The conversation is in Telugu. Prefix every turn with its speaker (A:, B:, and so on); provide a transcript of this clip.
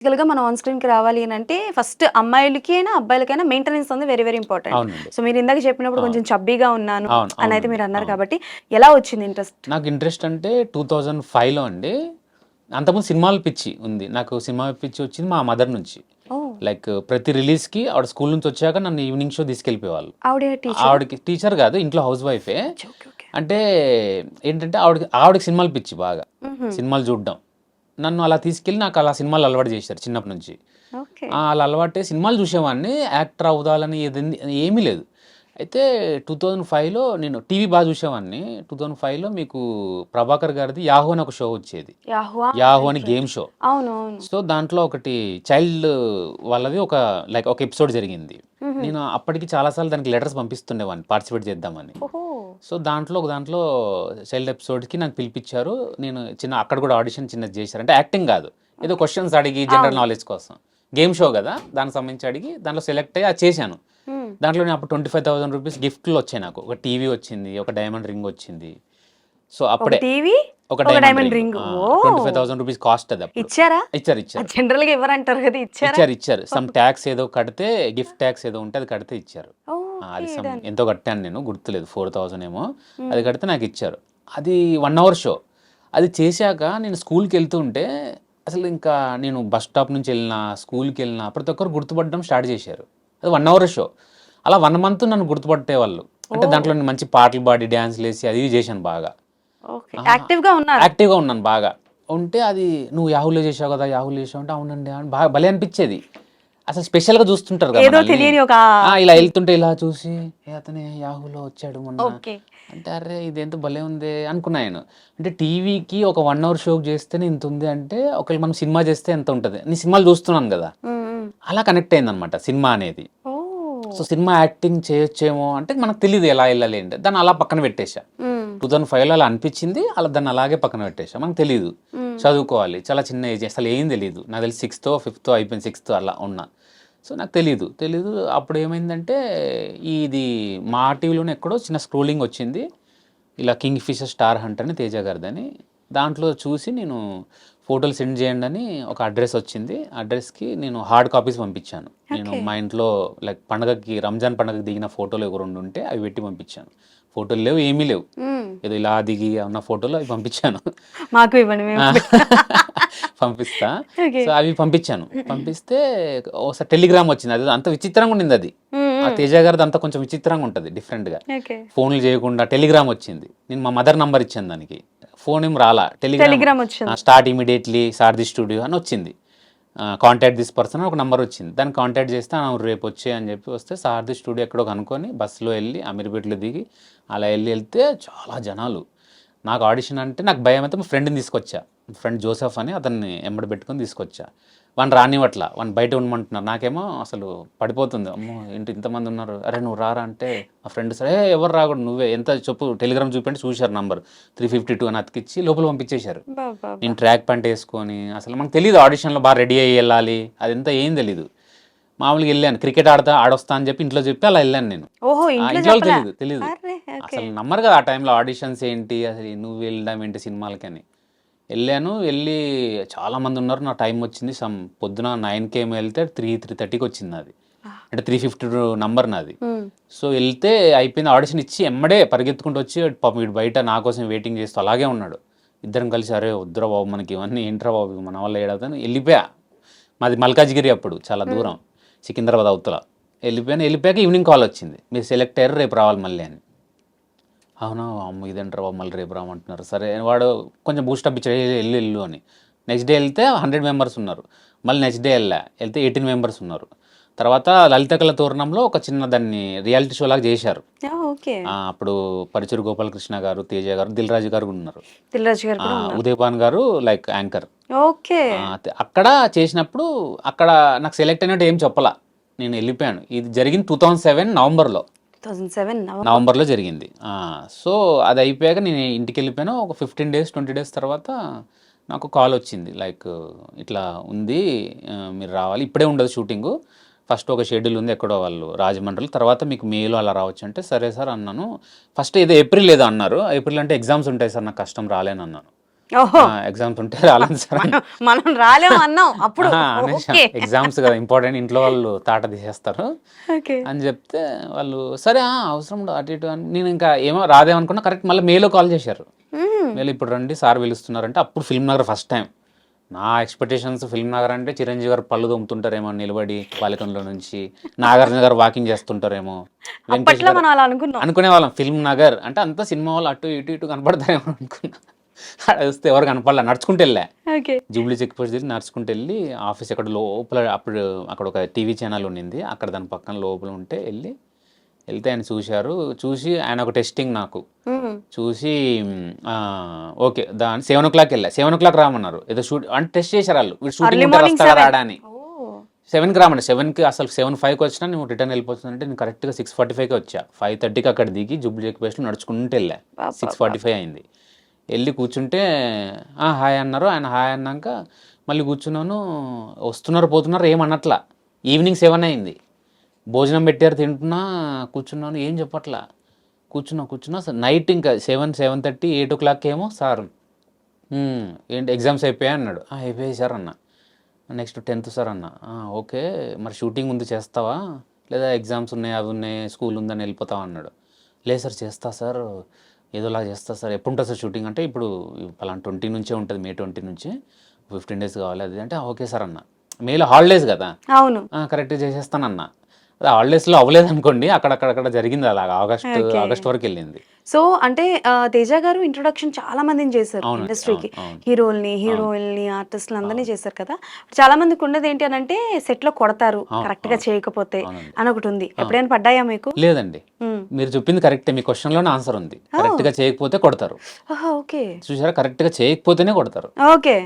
A: బేసికల్‌గా మనం ఆన్ స్క్రీన్‌కి రావాలి అనంటే ఫస్ట్ అమ్మాయిలకైనా, అబ్బాయిలకైనా మెయింటెనెన్స్ అనేది వెరీ వెరీ ఇంపార్టెంట్.
B: అవునండి.
A: సో, మీరిందాక చెప్పినప్పుడు
B: అవును.
A: కొంచెం చబ్బీగా ఉన్నాను అనైతే
B: అవునండి.
A: మీరన్నారు
B: అవును.
A: కాబట్టి, ఎలా వచ్చింది ఇంట్రెస్ట్?
B: నాకు ఇంట్రెస్ట్ అంటే 2005లో అండి. అంతకుముందు సినిమాల పిచ్చి ఉంది. నాకు సినిమా పిచ్చి వచ్చింది మా మదర్ నుంచి.
A: ఓహ్!
B: లైక్ ప్రతి రిలీజ్‌కి ఆవిడ స్కూల్ నుంచి వచ్చాక నన్ను ఈవినింగ్ షో తీసుకెళ్ళిపోయేవాళ్ళు.
A: ఆవిడ టీచరా?
B: ఆవిడకి టీచర్ కాదు, ఇంట్లో హౌస్ వైఫే.
A: ఓకే. ఓకే. ఓకే.
B: అంటే ఏంటంటే ఆవిడకి సినిమాల పిచ్చి బాగా.
A: హుహు.
B: సినిమాలు చూడడం. నన్ను అలా తీసుకెళ్ళి నాకు అలా సినిమాలు అలవాటు చేశారు చిన్నప్పటి నుంచి.
A: ఓకే.
B: అలా అలవాటే సినిమాలు చూసేవాడిని. యాక్టర్ అవుదాలని ఏమీ లేదు. అయితే 2005లో నేను టీవీ బాగా చూసేవాడిని. 2005లో మీకు ప్రభాకర్ గారిది 'యాహూ' అని ఒక షో వచ్చేది.
A: యాహువా!
B: 'Yahoo'
A: right.
B: అని
A: రైట్.
B: Game show.
A: అవును. అవును.
B: సో, దాంట్లో ఒకటి చైల్డ్ వాళ్ళది ఒక ఎపిసోడ్ జరిగింది.
A: హుహు.
B: నేను అప్పటికి చాలా సార్లు దానికి లెటర్స్ పంపిస్తుండేవాడిని పార్టిసిపేట్ చేద్దామని.
A: ఓహో!
B: సో, ఒక దాంట్లో చైల్డ్ ఎపిసోడ్‌కి నన్ను పిలిపిచ్చారు. నేను అక్కడ కూడా ఆడిషన్ చిన్నది చేశారు. అంటే యాక్టింగ్ కాదు. ఏదో
A: ఓకే.
B: క్వెషన్స్ అడిగి జనరల్
A: అవును.
B: నాలెడ్జ్ కోసం. గేమ్ షో గదా! దానికి సంబంధించి అడిగి దాంట్లో సెలెక్ట్ అయ్యి అది చేశాను.
A: హ్మ్.
B: దాంట్లో నేను అప్పుడు ₹25,000 గిఫ్ట్‌లు వచ్చాయి నాకు. ఒక టీవీ వచ్చింది. ఒక డైమండ్ రింగ్ వచ్చింది. సో,
A: ఒక
B: అప్పుడే
A: టీవీ,
B: ఒక
A: ఒక
B: డైమండ్
A: డైమండ్
B: రింగ్.
A: రింగ్. ఓహ్!
B: ₹25,000 కాస్ట్ అది అప్పుడు.
A: ఇచ్చారా?
B: ఇచ్చారు.
A: జనరల్‌గా ఇవ్వరంటారు కదా! ఇచ్చారా?
B: ఇచ్చారు. సమ్ టాక్స్ ఏదో కడితే గిఫ్ట్ టాక్స్ ఏదో ఉంటే అది కడితే ఇచ్చారు. అది
A: ఓకే. డన్.
B: ఎంతో కట్టాను నేను గుర్తులేదు 4,000 ఏమో. అది
A: హ్మ్.
B: కడితే నాకిచ్చారు. అది 1 అవర్ షో. అది చేశాక నేను స్కూల్‌కెళ్తూ ఉంటే అసలు ఇంకా నేను బస్ స్టాప్ నుంచి ఎళ్ళినా, స్కూల్‌కెళ్ళినా ప్రతి ఒక్కరు గుర్తుపట్టడం స్టార్ట్ చేశారు. అది 1 అవర్ షో. అలా 1 మంత్ నన్ను గుర్తుపట్టేవాళ్ళు. అంటే
A: ఓహ్!
B: దాంట్లో నేను మంచి పాటలు పాడి, డాన్స్‌లేసి అది ఇవి చేశాను బాగా.
A: ఓకే.
B: ఆ!
A: యాక్టివ్‌గా ఉన్నారు.
B: యాక్టివ్‌గా ఉన్నాను బాగా. ఉంటే అది "నువ్వు యాహూలో చేశావు కదా! యాహూలో చేశావు" అంటే అవునండి అని భలే అనిపిచ్చేది. అసలు స్పెషల్‌గా చూస్తుంటారు కదా
A: ఏదో
B: మనల్ని.
A: తెలియని ఒక
B: ఇలా ఎళ్తుంటే ఇలా చూసి అతనే యాహూలో వచ్చాడు మొన్న.
A: ఓకే.
B: అంటే అర్రే! ఇదేంతో భలే ఉందే అనుకున్నా నేను. అంటే టీవీకి ఒక 1 అవర్ షోకి చేస్తేనే ఇంతుంది అంటే ఒకవేళ మనం సినిమా చేస్తే ఎంత ఉంటది. నేను సినిమాలు చూస్తున్నాను గదా!
A: హ్మ్. హ్మ్.
B: అలా కనెక్ట్ అయిందనమాట సినిమా అనేది.
A: ఓహ్!
B: సో, సినిమా యాక్టింగ్ చేయొచ్చేమో అంటే మనకు తెలీదు ఎలా ఎళ్ళాలి ఏంటి. దాన్ని అలా పక్కన పెట్టేసా.
A: హ్మ్.
B: 2005లో అలా అనిపిచ్చింది. దాన్ని అలాగే పక్కన పెట్టేసా. మనకు తెలీదు.
A: హ్మ్.
B: చదువుకోవాలి. చాలా చిన్న ఏజ్. అసలు ఏం తెలీదు. నాకు తెలిసి సిక్స్తో, ఫిఫ్తో అయిపోయింది. సిక్స్త్ అలా ఉన్నా. సో, నాకు తెలీదు. అప్పుడేమైందంటే ఇది మా టీవీలోనే ఎక్కడో చిన్న స్క్రోలింగ్ వచ్చింది. ఇలా 'కింగ్ ఫిషర్ స్టార్ హంట్' అని తేజ గారిదని. దాంట్లో చూసి నేను ఫోటోలు సెండ్ చేయండని ఒక అడ్రెస్ వచ్చింది. అడ్రెస్‌కి నేను హార్డ్ కాపీస్ పంపించాను. నేను
A: ఓకే.
B: మా ఇంట్లో లైక్ రంజాన్ పండగకి దిగిన ఫోటోలు ఒక 2 ఉంటే అవి పెట్టి పంపించాను. ఫోటోలు లేవు, ఏమీ లేవు.
A: హ్మ్.
B: ఏదో ఇలా దిగి ఉన్న ఫోటోలు అవి పంపించాను.
A: మాకు ఇవ్వండి మేము
B: ఆ!
A: కూడా.
B: పంపిస్తా.
A: ఓకే.
B: సో, అవి పంపించాను. పంపిస్తే ఒకసారి టెలిగ్రామ్ వచ్చింది. అది అంత విచిత్రంగా ఉండిందది.
A: హ్మ్.
B: ఆ
A: హ్మ్.
B: తేజ గారిదంతా కొంచెం విచిత్రంగా ఉంటది డిఫరెంట్‌గా.
A: ఓకే.
B: ఫోన్‌లు చేయకుండా టెలిగ్రామ్ వచ్చింది. నేను మా మదర్ నంబర్ ఇచ్చాను దానికి. ఫోన్ ఏం రాలా. టెలిగ్రామ్
A: టెలిగ్రామ్ వచ్చింది.
B: స్టార్ట్ ఇమ్మీడియేట్‌లీ సారథి స్టూడియో అని వచ్చింది. కాంటాక్ట్ దిస్ పర్సన్ అని ఒక నంబర్ వచ్చింది. దాన్ని కాంటాక్ట్ చేస్తే రేపు వచ్చేయి అని చెప్పి వస్తే సారథి స్టూడియో ఎక్కడో కనుక్కొని బస్సులో ఎళ్ళి అమీర్పేటలో దిగి అలా ఎళ్తే చాలా జనాలు. నాకు ఆడిషన్ అంటే నాకు భయమైతే మా ఫ్రెండ్‌ని తీసుకొచ్చా. ఫ్రెండ్ జోసెఫ్ అని అతన్ని ఎంబడి పెట్టుకొని తీసుకొచ్చా. వాడిని రానివ్వట్ల. వాడిని బయట ఉండమంటున్నారు. నాకేమో అసలు పడిపోతుంది. అమ్మో! ఏంటి ఇంతమంది ఉన్నారు. అరే! నువ్వు రారా అంటే మా ఫ్రెండ్ సరే "ఏయ్! ఎవరు రాకూడదు నువ్వే ఎంత చెప్పు టెలిగ్రామ్ చూపంటే చూశారు నంబర్ 352 అని అతికిచ్చి లోపల పంపించేశారు.
A: అబ్బబ్బబ్బా!
B: నేను ట్రాక్ ప్యాంట్ ఏసుకొని అసలు మనకు తెలీదు ఆడిషన్‌లో రెడీ అయ్యి ఎళ్ళాలి. అదంతా ఏం తెలీదు. మామూలుగా ఎళ్ళాను. క్రికెట్ ఆడొస్తా అని చెప్పి ఇంట్లో చెప్పి అలా ఎళ్ళాను నేను.
A: ఓహో! ఇంట్లో
B: ఇంట్లో వాళ్ళకి
A: చెప్పలా?
B: తెలీదు.
A: అర్రే! ఓకే.
B: అసలు నమ్మరు కదా! ఆ టైంలో ఆడిషన్స్ ఏంటి? అసలు నువ్వు వెళ్ళడం ఏంటి సినిమాలకని. ఎళ్ళి చాలామందున్నారు. నా టైం వచ్చింది. పొద్దున 9కి ఏమో ఎళ్తే 3:30కి వచ్చింది నాది.
A: ఆ!
B: అంటే 352 నంబర్ నాది.
A: హ్మ్.
B: సో, ఎళ్తే అయిపోయింది ఆడిషన్ ఇచ్చి ఎమ్మడే పరిగెత్తుకుంటూ వచ్చి పాపం వీడు బయట నా కోసం వెయిటింగ్ చేస్తూ అలాగే ఉన్నాడు. ఇద్దరం కలిసి "అరే! వద్దురా బాబు మనకి ఇవన్నీ ఏంట్రా బాబు మన వల్ల ఏడవుతదని" ఎళ్ళిపోయా. మాది మల్కాజ్గిరి అప్పుడు చాలా
A: హ్మ్.
B: దూరం. సికింద్రాబాద్ అవతల. ఎళ్ళిపోయాక ఈవినింగ్ కాల్ వచ్చింది. మీరు సెలెక్ట్ అయ్యారు రేపు రావాలి మళ్ళీ అని. అవునా! అమ్మో! ఇదేంట్రా బాబు మళ్ళీ రేపు రామంటున్నారు. సరే వాడు కొంచెం బూస్టప్ ఇచ్చాడు. ఎళ్ళు అని. నెక్స్ట్ డే ఎళ్తే 100 మెంబర్స్ ఉన్నారు. మళ్ళీ నెక్స్ట్ డే ఎళ్తే 18 మెంబర్స్ ఉన్నారు. తర్వాత లలిత కళ తోరణంలో ఒక చిన్న దాన్ని రియాలిటీ షో లాగా చేశారు.
A: ఓహ్! ఓకే.
B: అప్పుడు పరుచూరి గోపాలకృష్ణ గారు, తేజ గారు, దిల్ రాజు గారు ఉన్నారు.
A: 'దిల్ రాజు' గారు కూడా ఉన్నారు.
B: ఉదయ్ భాను గారు లైక్ యాంకర్.
A: ఓకే.
B: అక్కడ చేసినప్పుడు అక్కడ నాకు సెలెక్ట్ అయినట్టు ఏం చెప్పలా. నేను ఎళ్ళిపోయాను. ఇది జరిగింది 2007 నవంబర్‌లో.
A: 2007 నవంబర్.
B: నవంబర్‌లో జరిగింది. సో, అది అయిపోయాక నేను ఇంటికెళ్ళిపోయాను. ఒక 15 డేస్, 20 డేస్ తర్వాత నాకు కాలొచ్చింది. లైక్ ఇట్లా ఉంది. మీరు రావాలి. ఇప్పుడే ఉండదు షూటింగు. ఫస్ట్ ఒక షెడ్యూల్ ఉంది ఎక్కడో వాళ్ళు రాజమండ్రిలో. తర్వాత మీకు మేలో అలా రావచ్చు అంటే, సరే సార్ అన్నాను. ఫస్ట్ ఏదో ఏప్రిల్ ఏదో అన్నారు. ఏప్రిల్ అంటే ఎగ్జామ్స్ ఉంటాయి సార్ నాకు కష్టం రాలేనన్నాను.
A: ఓహో
B: ఎగ్జామ్స్ ఉంటే రాలేదు సార్
A: మనం రాలేము అన్నాం అప్పుడు. ఓకే
B: ఎగ్జామ్స్ కదా ఇంపార్టెంట్, ఇంట్లో వాళ్ళు తాట తీసేస్తారు
A: ఓకే
B: అని చెప్తే వాళ్ళు సరే అవసరం ఉండదు అటు ఇటు అని నేను ఇంకా ఏమో రాదేమనుకున్నా. కరెక్ట్ మళ్ళీ మేలో కాల్ చేశారు. మేలో ఇప్పుడు రండి సార్ పిలుస్తున్నారంటే అప్పుడు ఫిల్మ్ నగర్ ఫస్ట్ టైం. నా ఎక్స్పెక్టేషన్స్ ఫిల్మ్ నగర్ అంటే చిరంజీవి గారు పళ్ళు తోముతుంటారేమో నిలబడి బాల్కనీలో నుంచి, నాగార్జున గారు వాకింగ్ చేస్తుంటారేమో, వెంకటేష్
A: అప్పట్లో
B: గారు
A: మనం అలా అనుకున్నాం.
B: అనుకునే వాళ్ళం. ఫిల్మ్ నగర్ అంటే అంతా సినిమా వాళ్ళు అటు ఇటు ఇటు కనపడతారేమో అనుకున్నా. ఆడ చూస్తే ఎవరు కనపడలే. నడుచుకుంటూ వెళ్ళా,
A: ఓకే
B: జూబ్లీ చెక్ పోస్ట్ దగ్గర నడుచుకుంటూ వెళ్ళి ఆఫీస్ ఎక్కడ లోపల, అప్పుడు అక్కడ ఒక టీవీ ఛానల్ ఉండింది, అక్కడ దాని పక్కన లోపల ఉంటే వెళ్తే ఆయన చూశారు. చూసి ఆయన ఒక టెస్టింగ్ నాకు చూసి ఓకే 7 o'clock వెళ్ళా. 7 o'clock రామన్నారు. ఏదో షూట్ అంటే టెస్ట్ చేశారు వాళ్ళు, వీడు షూటింగ్ ఉంటే వస్తాడా రాడా అని. 7కి రామన్నా. 7కి అసలు 7:05కి వచ్చినా నువ్వు రిటర్న్ వెళ్ళిపోతుందంటే నేను కరెక్ట్గా 6:45కి వచ్చా. 5:30కి అక్కడ దిగి జూబ్లీ చెక్ పోస్ట్లో నడుచుకుంటూ వెళ్ళా. 6:45 అయింది. వెళ్ళి కూర్చుంటే హాయ్ అన్నారు. ఆయన హాయ్ అన్నాక మళ్ళీ కూర్చున్నాను. వస్తున్నారు పోతున్నారు ఏమన్నట్లా. ఈవినింగ్ 7 అయింది. భోజనం పెట్టారు, తింటున్నా, కూర్చున్నాను, ఏం చెప్పట్లా. కూర్చున్నా సార్. నైట్ ఇంకా 7:30 8 o'clock ఏమో సార్ ఏంటి ఎగ్జామ్స్ అయిపోయాయి అన్నాడు. అయిపోయాయి సార్ అన్న. నెక్స్ట్ 10th సార్ అన్న. ఓకే మరి షూటింగ్ ఉంది చేస్తావా, లేదా ఎగ్జామ్స్ ఉన్నాయి అవి ఉన్నాయి స్కూల్ ఉందని వెళ్ళిపోతావా అన్నాడు. లేదు సార్ చేస్తా సార్, ఏదోలా చేస్తా సార్. ఎప్పుడు ఉంటుంది సార్ షూటింగ్ అంటే ఇప్పుడు పలానా 20 నుంచే ఉంటుంది, May 20 నుంచి 15 days కావాలి అది అంటే ఓకే సార్ అన్న. మేలో హాలిడేస్ కదా,
A: అవును
B: కరెక్ట్గా చేసేస్తానన్న. అది హాలిడేస్లో అవ్వలేదు అనుకోండి, అక్కడ జరిగింది అలాగా. ఆగస్ట్ వరకు వెళ్ళింది.
A: సో అంటే తేజ గారు ఇంట్రొడక్షన్ చాలా మందిని చేశారు ఇండస్ట్రీకి, హీరోయిన్ని ఆర్టిస్టులు అందరినీ చేశారు కదా. చాలా మందికి ఉన్నది ఏంటి అని అంటే సెట్ లో కొడతారు కరెక్ట్ గా చేయకపోతే అని ఒకటి ఉంది. ఎప్పుడైనా పడ్డాయా మీకు?
B: లేదండి, మీరు చెప్పింది కరెక్టే. మీ క్వశ్చన్ లోనే ఆన్సర్ ఉంది. కరెక్ట్ గా చేయకపోతే కొడతారు.
A: ఓకే
B: చూసారా, కరెక్ట్ గా చేయకపోతేనే కొడతారు.
A: ఓకే